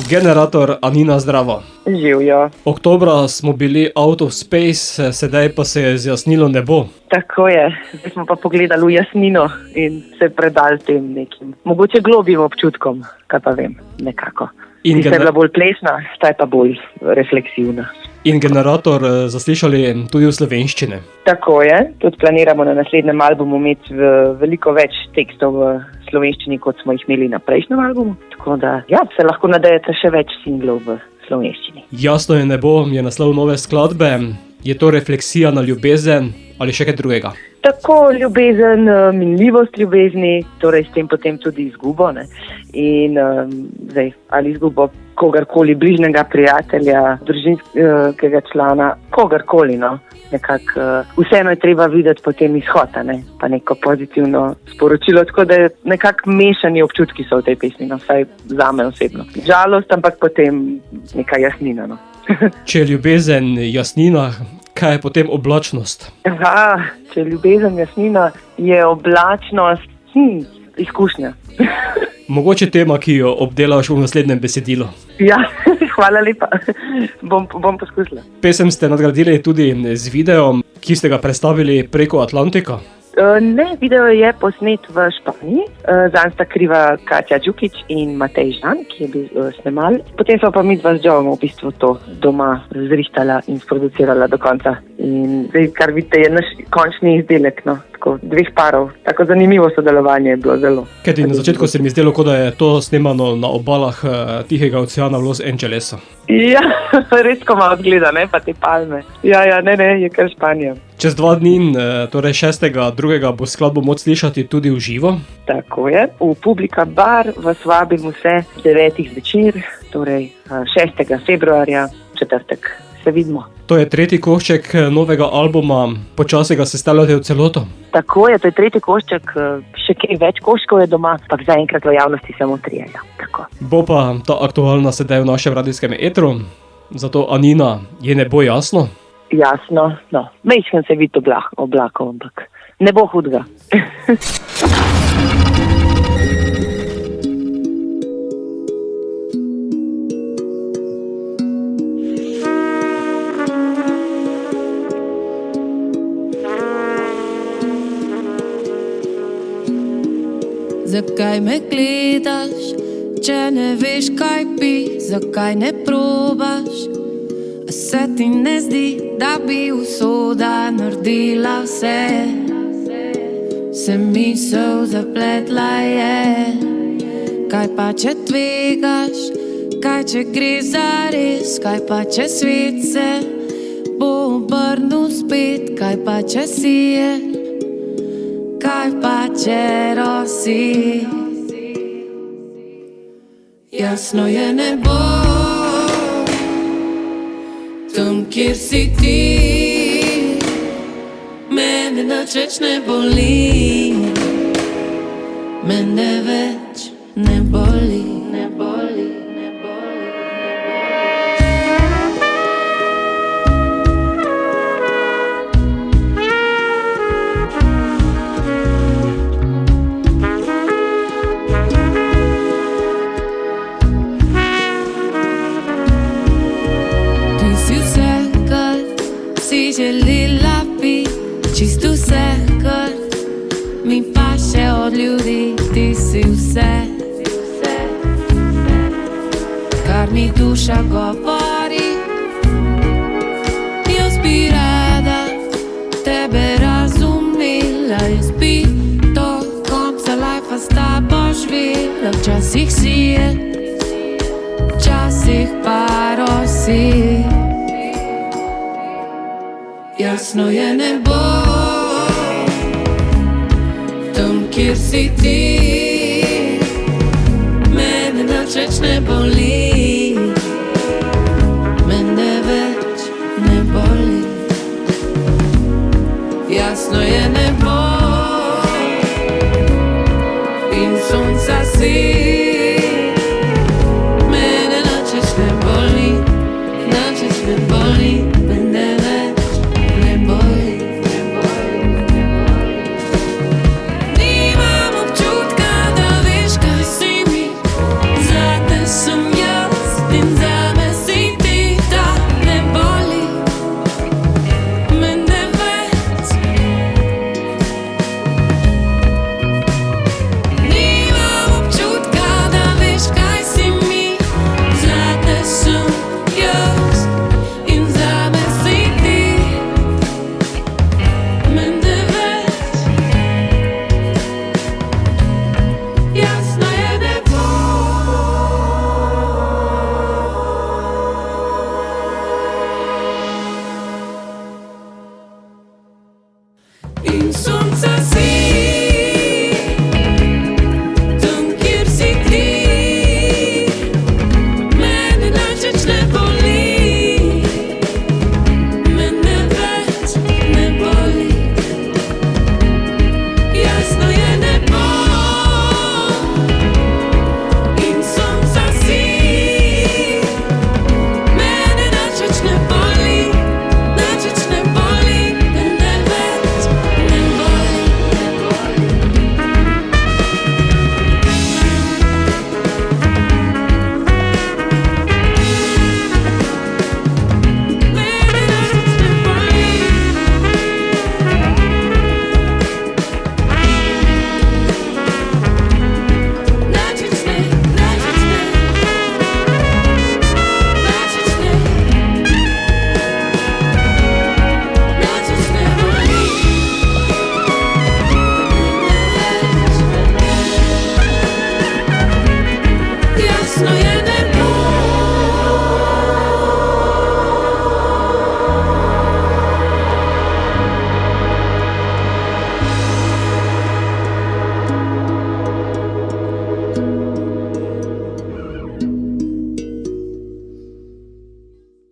Generator Anina, zdravo. Živjo. Oktobra smo bili out of space, sedaj pa se je zjasnilo nebo. Tako je. Zdaj smo pa pogledali v jasnino in se predali tem nekim, mogoče globim občutkom, kaj pa vem, nekako. In je bila bolj plesna, ta je pa bolj refleksivna. In Generator zaslišali tudi v slovenščini. Tako je. Tudi planiramo na naslednjem albumu imeti veliko več tekstov v slovenščini, kot smo jih imeli na prejšnjem albumu. Tako da se lahko nadejate še več singlov v slovenščini. Jasno je nebo je naslov nove skladbe. Je to refleksija na ljubezen ali še kaj drugega? Tako, ljubezen, minljivost ljubezni, torej s tem potem tudi izgubo, ne? In zdaj, ali izgubo kogarkoli, bližnjega prijatelja, družinskega člana, kogarkoli, no. Nekako, vseeno je treba videti potem izhod, ne? Pa neko pozitivno sporočilo, tako da nekako mešani občutki so v tej pesmi, no, vsaj zame osebno. Žalost, ampak potem neka jasnina, no. Če je ljubezen jasnina, kaj je potem oblačnost? Če je ljubezen jasnina, je oblačnost izkušnja. Mogoče tema, ki jo obdelaš v naslednjem besedilu. Ja, hvala lepa. Bom poskusila. Pesem ste nadgradili tudi z videom, ki ste ga predstavili preko Atlantika. Ne, video je posnet v Španiji. Zanj sta kriva Katja Đukić in Matej Žan, ki je bil snemal. Potem so pa mi dva z Joom v bistvu to doma zrihtala in sproducirala do konca. In zdaj, kar vidite, je naš končni izdelek, no. Tako, 2 parov. Tako zanimivo sodelovanje je bilo zelo. Kajti na začetku se mi zdelo, kot da je to snemano na obalah Tihega oceana v Los Angelesu. Ja, res ko malo odgleda, ne, pa te palme. Ja, ne, je kar Španija. Čez 2 dni, torej 6.2. bo skladbo moč slišati tudi v živo. Tako je. V Publika bar vas vabim vse 9. zvečer, torej 6. februarja, četrtek. Se vidimo. To je 3. košček novega albuma, počasi ga sestavljate v celoto. Tako je, to je 3. košček, še kaj več koščkov je doma, pa zaenkrat v javnosti samo 3. Tako. Bo pa ta aktualna sedaj v našem radijskem etru, zato Anina, je nebo jasno? Jasno, no, mečkam se vidi oblakov, ampak ne bo hudega. Zakaj me gledaš, če ne veš, kaj bi, zakaj ne probaš? A se ti ne zdi, da bi usoda naredila vse? Se misel zapletla je. Kaj pa če tvegaš, kaj če gre zares, kaj pa če svet se bo obrnil spet, kaj pa če si je. Kaj pa če rosi? Jasno je nebo, tam kjer si ti, mene nič več ne boli, mene več ne boli, ne boli. Želela bi čisto vse, kar mi paše od ljudi, ti si vse, kar mi duša govori. Jaz bi rada tebe razumela, jaz bi do konca lajfa s tabo živela. Včasih si je, včasih pa rosi. Jasno je nebo, tam kjer si ti, mene nič več ne boli, mene več ne boli. Jasno je nebo in sonca si, mene nič več ne boli, nič več ne boli, mene več. Nimam občutka, da veš, kaj si mi, zate sem jaz. no je